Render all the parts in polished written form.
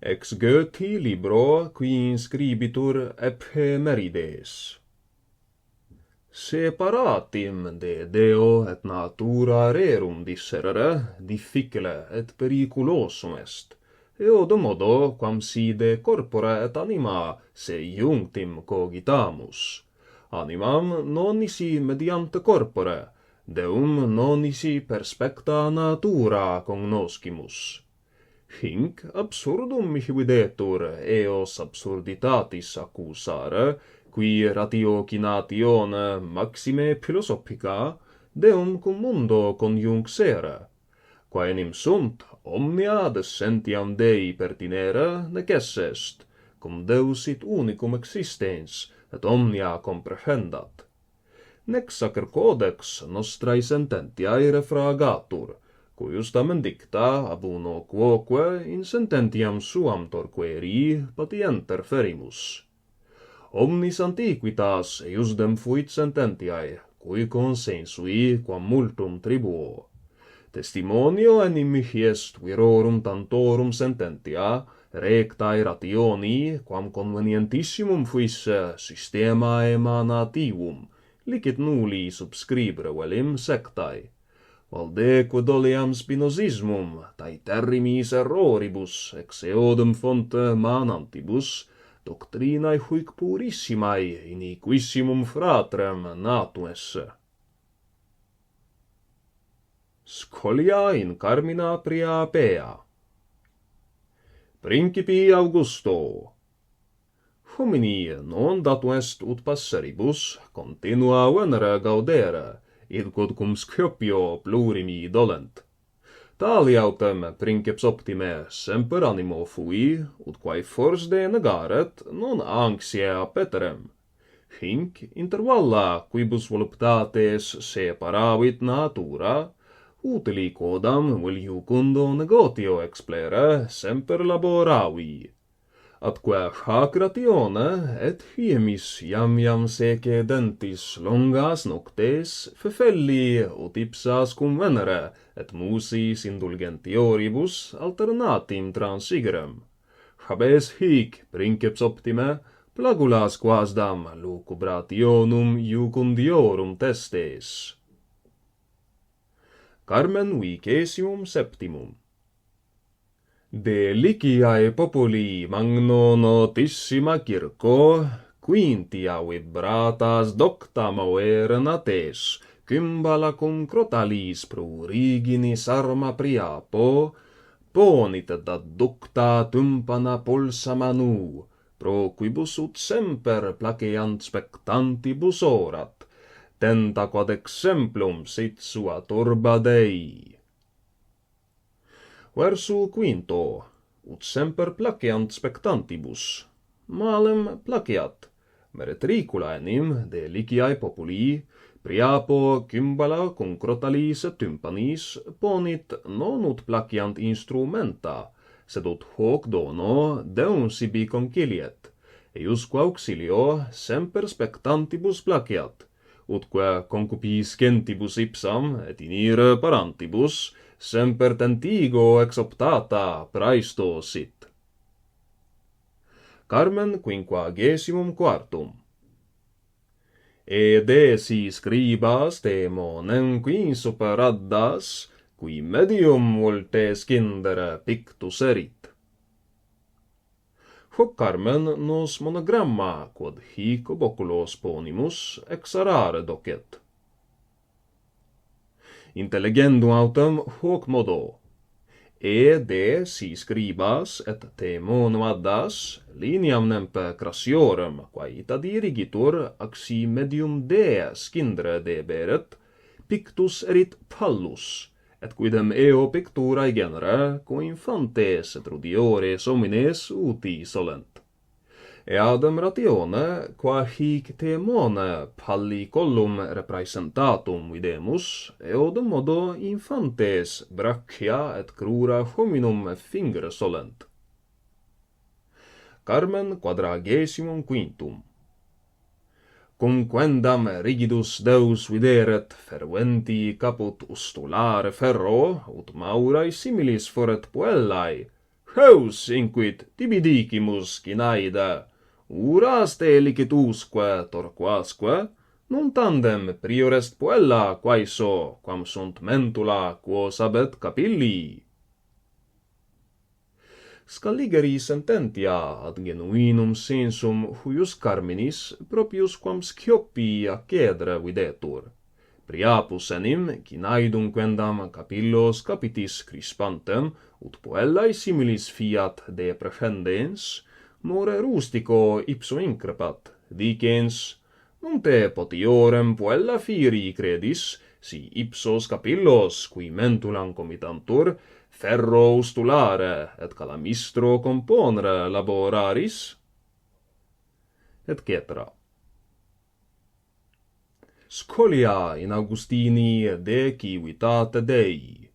ex Goethe libro qui inscribitur ephemerides. Separatim de Deo et natura rerum disserere difficile et periculosum est, eodum modo quam si de corpore et anima se iunctim cogitamus. Animam non nisi mediante corpore, Deum non nisi perspecta natura cognoscimus. Hinc absurdum mihi videtur eos absurditatis accusare, qui ratiocinationem maxime philosophica Deum cum mundo conjunxere. Quaenim sunt omnia descentiam Dei pertinere neces est, cum Deus sit unicum existens, et omnia comprehendat. Nec sacer codex nostrae sententiae refragatur, cuius tamen dicta ab uno quoque in sententiam suam torqueri patienter ferimus. Omnis antiquitas eiusdem fuit sententiae, cui consensui quam multum tribuo. Testimonio enim mihi est virorum tantorum sententia, rectae rationi, quam convenientissimum fuisse systema emanativum, licit nulli subscribere velim sectae. Valdeque doliam Spinozismum, tae terrimis erroribus, ex eodum fonte manantibus, doctrinae huic purissimae iniquissimum fratrem natu esse. Scholia in carmina Priapeia. Principi Augusto. Homini non datu est ut passeribus continua venere gaudere, id quod cum Sciopio plurimi dolent. Tali autem princeps optime semper animo fui, ut quae fors de negaret non anxia peterem. Hinc intervalla quibus voluptates separavit natura, utili quodam vel iucundo negotio explere semper laboravi. Atque hac ratione et hiemis iam sece dentis longas noctes fefelli ut ipsas cum venere et musis indulgentioribus alternatim transigerem. Habes hic princeps optime plagulas quasdam lucubrationum iucundiorum testes. Carmen vicesimum septimum. De liciae populi magno notissima circo, quintia vibratas docta mover nates, cymbala cum crotalis pruriginis arma Priapo, ponit dat ducta tympana pulsa manu, pro quibus ut semper placeant spectantibus orat, tenta quod exemplum sit sua turba Dei. Versu quinto, ut semper placeant spectantibus. Malem placeat, meretricula enim de liciae populi, Priapo cymbala cum crotalis et tympanis ponit non ut placeant instrumenta, sed ut hoc dono Deum sibi conciliet, eiusque auxilio semper spectantibus placeat, utque concupiscentibus ipsam et in ire parantibus semper tentigo ex optata praesto sit. Carmen quinquagesimum quartum. E de si scribas demonem qui superaddas, qui medium volte scindere pictus erit. Hoc Carmen nos monogramma, quod hic ob oculos ponimus, exarare docet. Intelligendum autem hoc modo. E de si scribas et demonum addas, lineam nempe crassiorem, quae ita dirigitur ac si medium de scindere deberet, pictus erit phallus, et quidem eo picturae genere, co infantes et rudiores homines uti solent. Eadem ratione, qua hic temone pallicollum repraesentatum videmus, eodum modo infantes brachia et crura hominum fingere solent. Carmen quadragesimum quintum. Cum quendam rigidus Deus videret ferventi caput ustulare ferro, ut maurae similis foret puellae, Heus inquit tibi dicimus cinaida, uras te licit torquasque, non tandem priorest puella quaeso, quam sunt mentula quos habet capilli. Scaligeri sententia ad genuinum sensum huius carminis propius quam Scioppi accedere videtur. Priapus enim, cinaidum quendam capillos capitis crispantem, ut puellae similis fiat de prefendens, more rustico ipso increpat, dicens, non te potiorem puella firi credis, si ipsos capillos, qui mentulam comitantur, ferro ustulare et calamistro componere laboraris, etc. Scholia in Augustini de civitate Dei.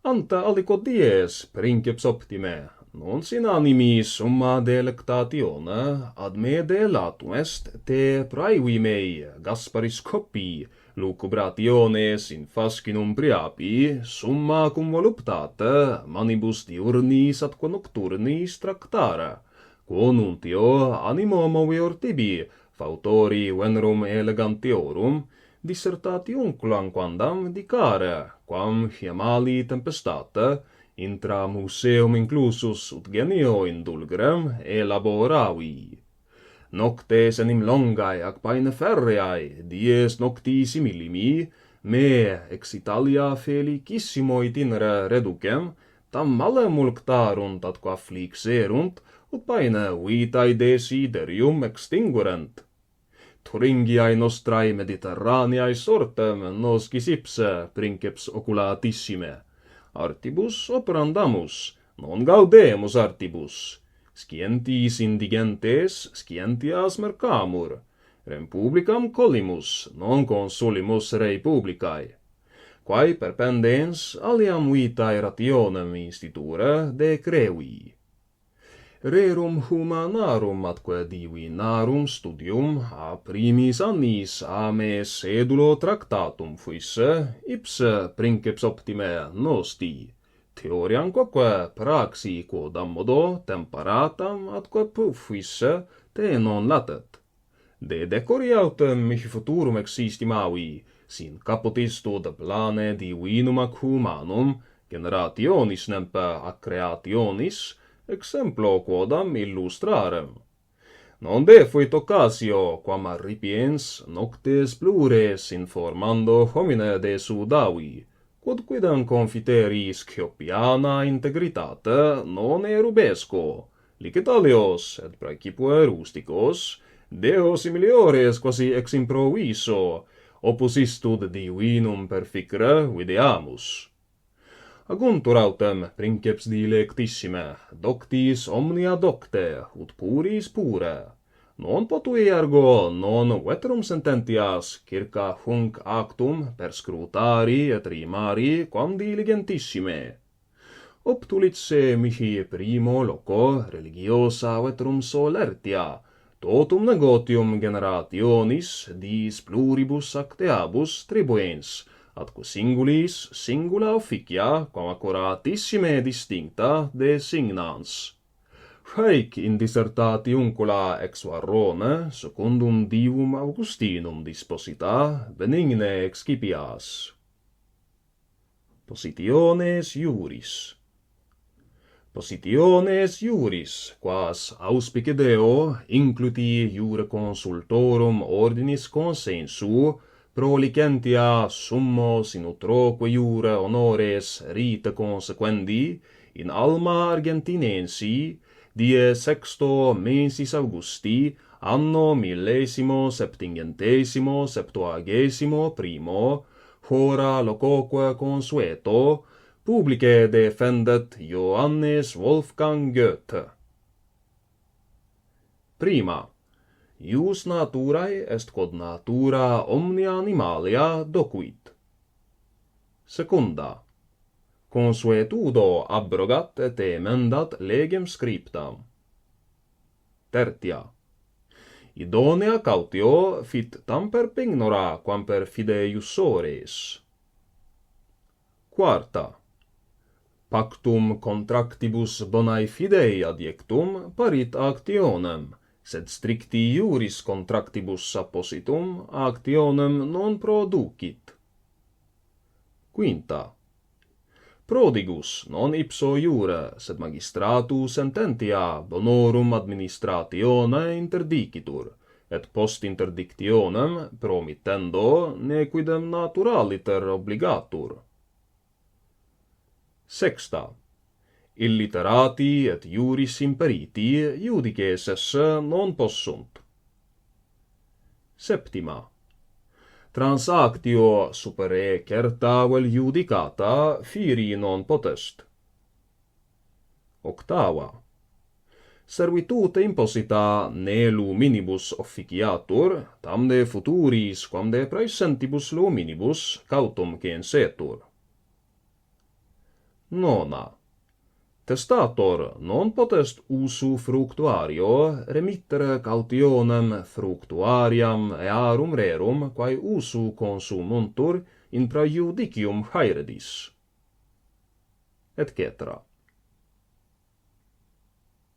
Ante aliquod dies princeps optime, non sin animi summa delectatione ad me delatum est te praevi mei Gasparis Coppi lucubrationes in fascinum Priapii summa cum voluptate manibus diurnis atque nocturnis tractare, quo nuntio animo moveor tibi fautori venerum elegantiorum dissertaiton quandam dicare, quam hiemali tempestate intra museum inclusus ut genio indulgerem elaboravi. Noctes enim longae ac paene ferreae, dies nocti similimi, me ex Italia felicissimo itinere reducem, tam male mulctarunt atque afflixerunt, ut paene vitae desiderium extinguerent. Thuringiae nostrae mediterraneae sortem noscis ipse princeps oculatissime. Artibus operandamus, non gaudemus artibus. Scientis indigentes, scientias mercamur. Rem publicam collimus, non consulimus rei publicae. Quae perpendens aliam vitae rationem institure de crevi. Rerum humanarum atque divinarum studium a primis annis a me sedulo tractatum fuisse, ipse princeps optime nosti. Theoriam quoque praxi quodam modo temperatam atque fuisse te non latet. De decori autem mihi futurum existimavi, sin caput istud plane divinum ac humanum, generationis nempe ac creationis, exemplo quodam illustrarem. Non defuit occasio, quam arripiens noctes plures informando homine de sudavi, quod quidem confiteris Scioppiana integritate non erubesco, licet alios et praecipue rusticos, deo similiores quasi ex improviso, opus istud divinum perficere videamus. Aguntur autem princeps dilectissime, doctis omnia docte, ut puris pure. Non potui ergo non veterum sententias circa hunc actum perscrutari et rimari quam diligentissime. Obtulit se mihi primo loco religiosa veterum solertia, totum negotium generationis dis pluribus acteabus tribuens, atque singulis singula officia quam accuratissime distincta designans. Haec in dissertatiuncula ex Varrone, secundum divum Augustinum disposita, benigne excipias. Positiones Juris. Positiones Juris, quas auspice Deo, incluti jure consultorum ordinis consensu, pro licentia summos in utroque jure honores rite consequendi, in alma Argentinensi, die sexto mensis Augusti, anno 1771 hora locoque consueto, publice defendet Johannes Wolfgang Goethe. Prima, ius naturae est quod natura omnia animalia docuit. Secunda, consuetudo abrogat et emendat legem scriptam. Tertia, idonea cautio fit tam per pignora quam per fide iussores. Quarta, Pactum contractibus bonae fidei adjectum parit actionem, sed stricti juris contractibus appositum actionem non producit. Quinta. Prodigus non ipso jure, sed magistratu sententia bonorum administratione interdicitur, et post interdictionem promittendo nequidem naturaliter obligatur. Sexta. Illiterati et juris imperiti judices esse non possunt. Septima. Transactio supere certa vel judicata firi non potest. Octava. Servitute imposita nelu minibus officiatur, tam de futuris quam de praesentibus luminibus cautum censetur. Nona. Testator non potest usu fructuario remittere cautionem fructuariam earum rerum quae usu consumuntur in praejudicium haeredis. Et cetera.